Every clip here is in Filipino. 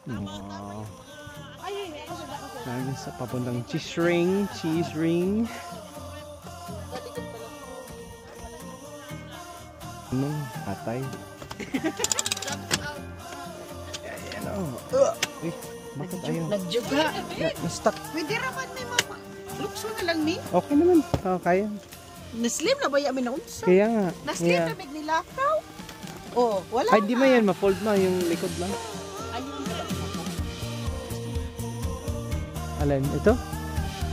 Wow. Lagi sa papuntang cheese ring. Cheese ring. Anong patay? Ayan o. Uy, bakit ayaw? Nagjuga. Na-stuck. Pwede raman may mama. Lukso na lang ni. Okay naman. Kaya. Naslim na ba yamin na unsa? Kaya nga. Naslim na mig nilakaw. Oh, wala. Ay, di mo yan. Ma-fold mo yung likod lang. Ayun. Alin? Ito?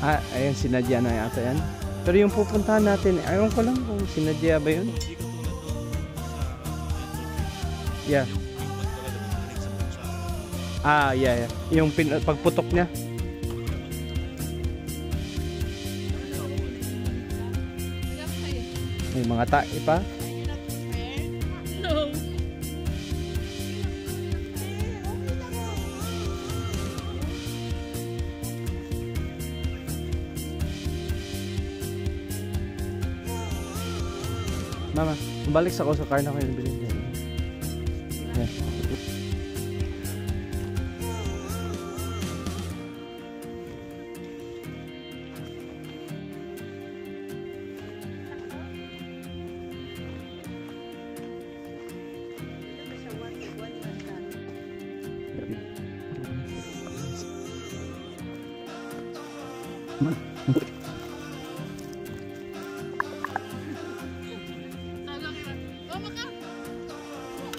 Ah, ayun. Sinadya na yata yan. Pero yung pupuntahan natin, ayaw ko lang kung sinadya ba yun. Yeah. Ah, yeah. Yung pagputok niya. May mga tae pa. No. Mama, balik sa ako sa car na kayo nabili niya. Yeah.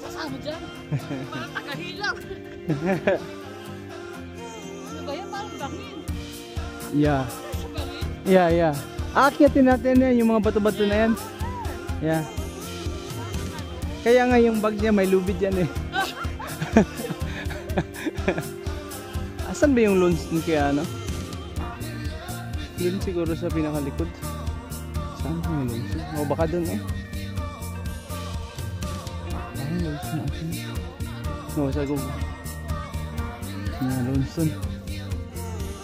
Sasama dyan. Parang tagahilang. Ano ba yan? Parang bangin. Yeah. Yeah. Aakyatin natin yan, yung mga bato-bato na yan. Yeah. Kaya nga yung bag niya may lubid yan eh. Asan ba yung loans din kaya ano? Yun siguro sa pinakalikod. Saan ba yung loans? O baka dun eh. Ay, loans na atin. No, sa Google. Mga loans dun.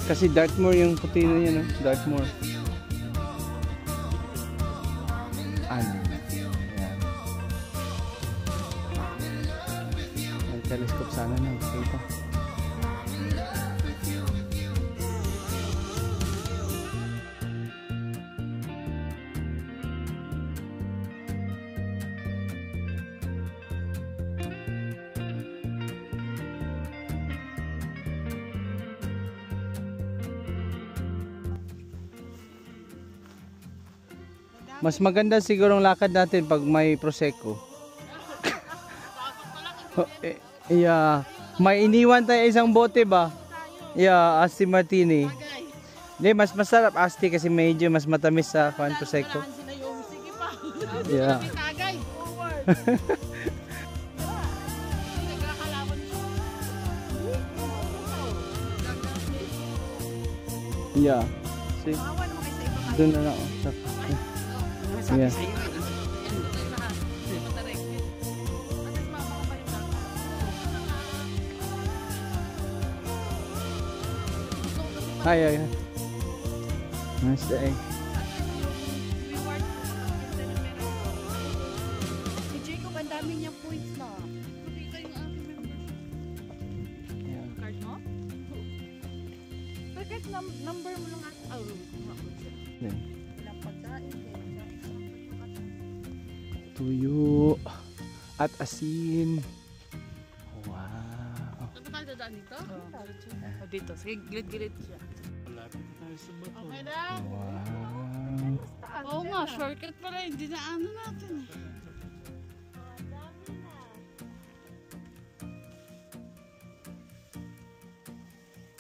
Kasi Dartmoor yung puti na yan, no? Dartmoor. Ano? Ayan. May telescope sana na. Kita. Mas maganda siguro ang lakad natin pag may prosecco. Yeah. May iniwan tayo isang bote ba? Yeah, Asti Martini. Hindi, mas masarap Asti kasi medyo mas matamis sa prosecco. Yeah. Yeah. See? Doon na ako. Yeah. Hi. Nice day. Si Jacob, ang dami niyang points na. Pati kayo ang membership. Card mo? Bakit number mo lang ako? Yeah. Ilang pagkain. Tuyo at asin. Wow. Saan tayo dadaan dito? Dito. Sige, gilid-gilid siya. Okay na? Wow. Oo nga, shortcut pala. Hindi na ano natin eh.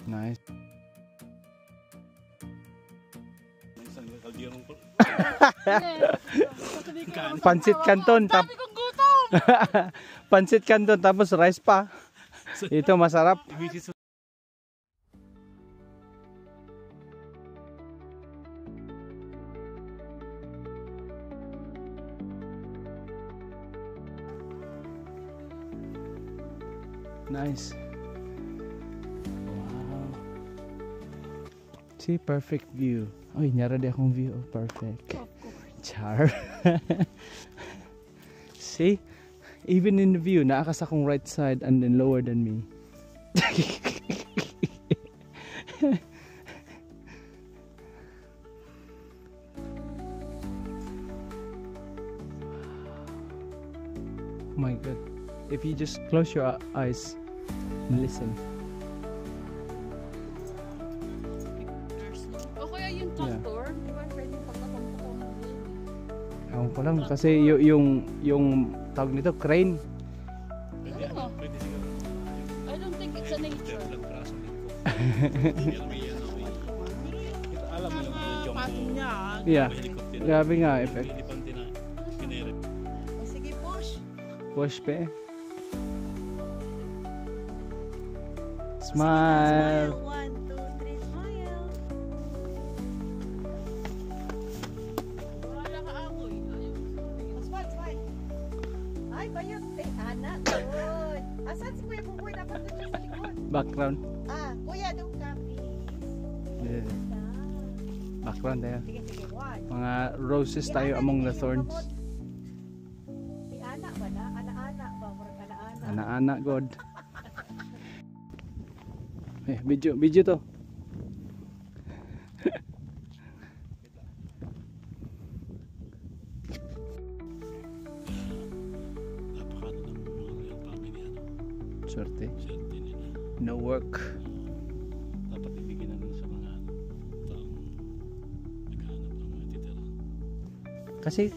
Nice. Pansit Canton Pansit Canton tapos rice pa. Ito masarap. Nice. Wow. See, perfect view. Ay, nyara di akong view. Oh, perfect. Char. See? Even in the view, naakas akong right side and then lower than me. My God. If you just close your eyes and listen. O kaya yung tractor, di ba pwede pagkatampok ng Ewan ko lang kasi yung tawag nito crane. I don't think it's a nature. Alam mo yung Patin niya. Yeah. Grabe nga effect. Sige, push. Push pe. Smile. 1, 2, 3, smile. Wala ka akoy. Smile, smile. Ay, bayot. Anak, good. Asan si Kuya Buboy? Dapat doon siya sa likod. Background. Kuya, doon ka, please. Yeah. Background tayo. Sige, sige, 1. Mga roses tayo among the thorns. Si Ana ba na? Ana-ana ba? Murag ana-ana. Anak-anak God. Video to. napakano ng mga royal family Swerte. swerte nila. No work. Dapat ibigyan na nila sa mga taong naghahanap ng mga titira. Kasi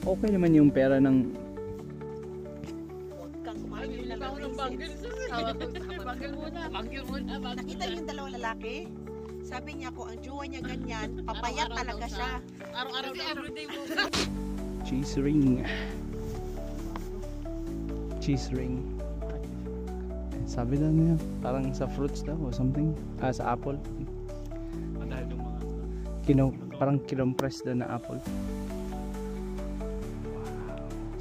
okay naman yung pera ng Huwag kang kumain Ay, na hindi pa ako ng banggil. Banggil muna. Banggil muna. Nakita niyo yung dalawang lalaki? Sabi niya ko, ang jowa niya ganyan, papayat talaga siya. Araw-araw na everyday mo. cheese ring. Cheese ring. Sabi daw niya, parang sa fruits daw o something. Sa apple. Dahil yung mga Parang kinompress daw na apple.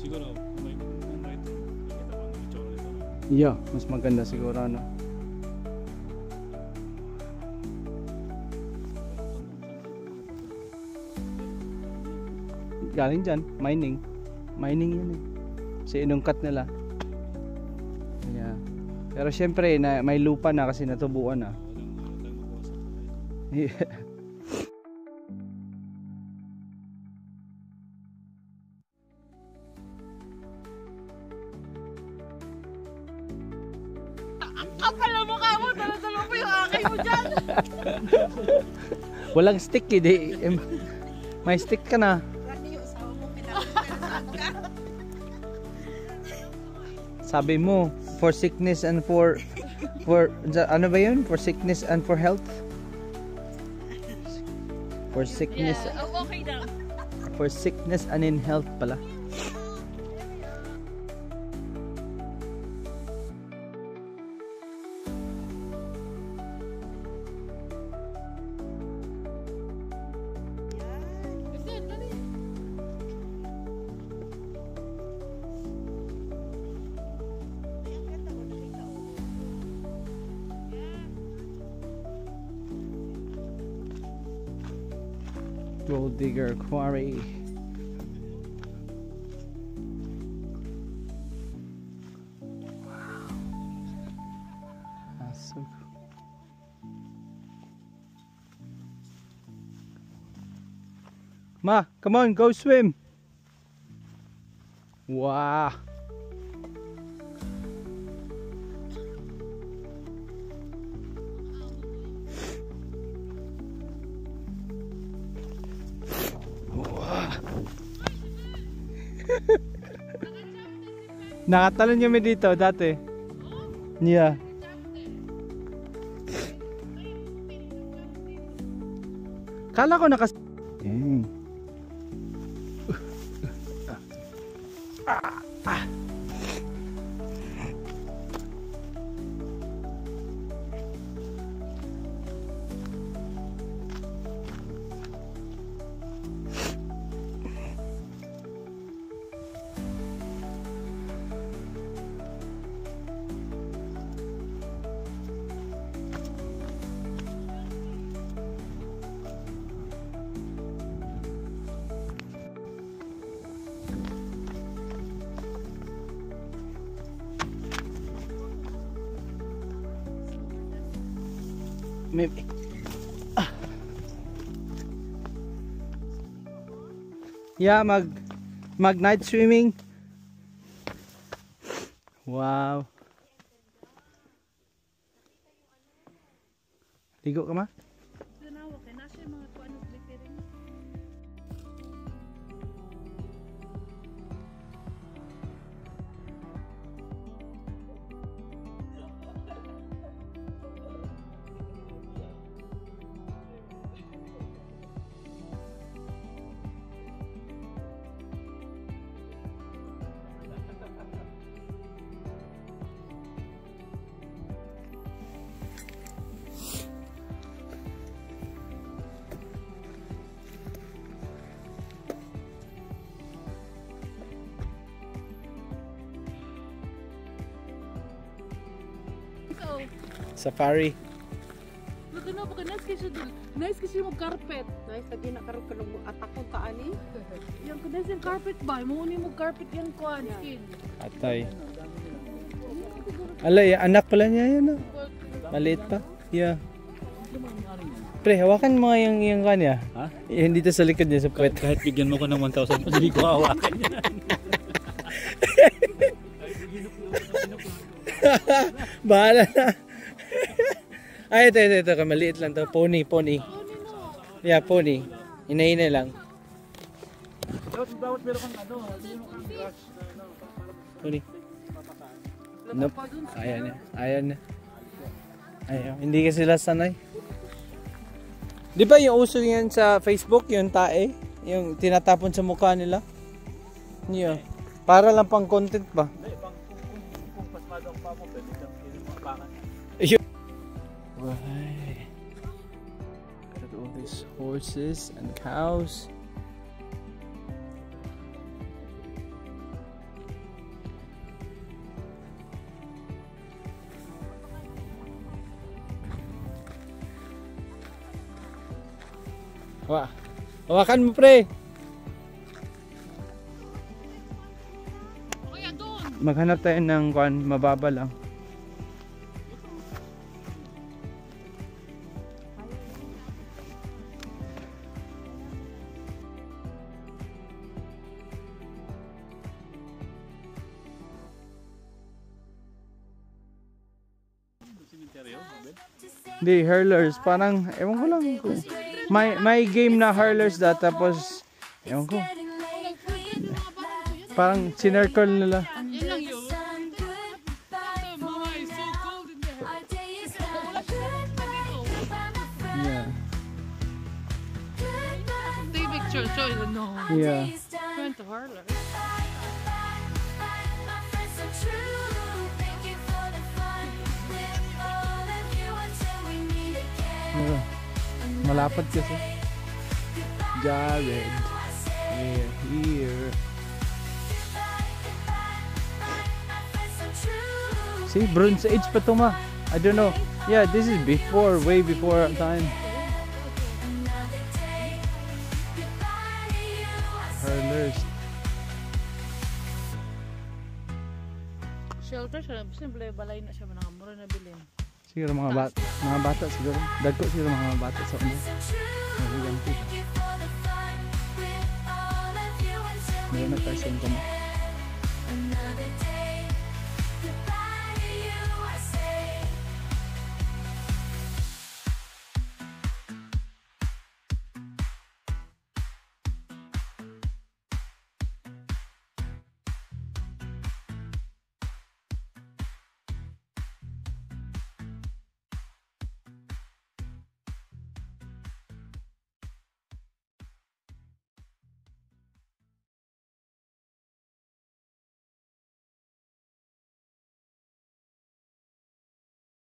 siguro kung may ito, nakita mo ang itsura nito. Yeah, mas maganda siguro ano. Galing dyan, mining. Mining yun eh. Kasi inungkat nila. Yeah. Pero syempre, may lupa na kasi natubuan na. Walang mabawasan. Yeah. Kapal na mukha mo. Dala-dala mo yung akay mo dyan. Walang stick eh. May stick ka na. Rani yung asawa mo, pinapagperasan ka. Sabi mo, for sickness and for ano ba yun? For sickness and for health? For sickness, Okay na. for sickness and in health pala. Kasi, dali. Ay, ang ganda ko, nakita ko. Gold digger quarry. Wow. That's so cool. Ma, come on, go swim. Wow. Nakatalon kami dito dati. Yeah. Kala ko nakas... Dang. Maybe. Yeah, mag night swimming. Wow. Ligo ka ma? Tanawa kay nasa yung mga kuan og glittering. Safari. Look na pag nice kasi nice kasi mo carpet. Nice lagi na karon kanang atakon ta ani. Yang kunes yung carpet ba? Mo ni mo carpet yung kuan skin. Atay. Alay, anak pala niya yan. Oh. Maliit pa. Yeah. Pre, hawakan mo nga yung kanya. Ha? Yung dito sa likod niya sa puwet. Kahit bigyan mo ko ng 1,000 hindi ko hawakan yan. Bahala na. Ay, ito. Maliit lang to. Pony. Yeah, pony. Hinahinay lang. Dapat meron kang ano, grass na Pony. Nope. Ayan na. Ayaw. Hindi kasi sila sanay. Di ba yung uso yan sa Facebook, yung tae? Yung tinatapon sa mukha nila? Yeah. Para lang pang content ba? Hindi, kung pasmado ang pamo, pwede kang kinamabangan. Right. Look at all these horses and cows. Hawakan mo pre. Kuya doon. Maghanap tayo ng kuan, mababa lang. Hindi, hurlers. Parang, ewan ko lang. May game na hurlers da, tapos, ewan ko. Parang sinircle nila. Yan lang yun. Mama is so cold in there. Wala siya dito. Yeah. Take picture. Show you. No. Yeah. Went to Harler. Malapad kasi. Jared. We're here. See, Bronze Age pa to ma. I don't know. Yeah, this is before, way before our time. Hurlers. Shelter siya. Simple balay na siya. Mura na bilhin. Siguro mga bata siguro. Dagko siguro mga bata sa una. Meron na tayo sa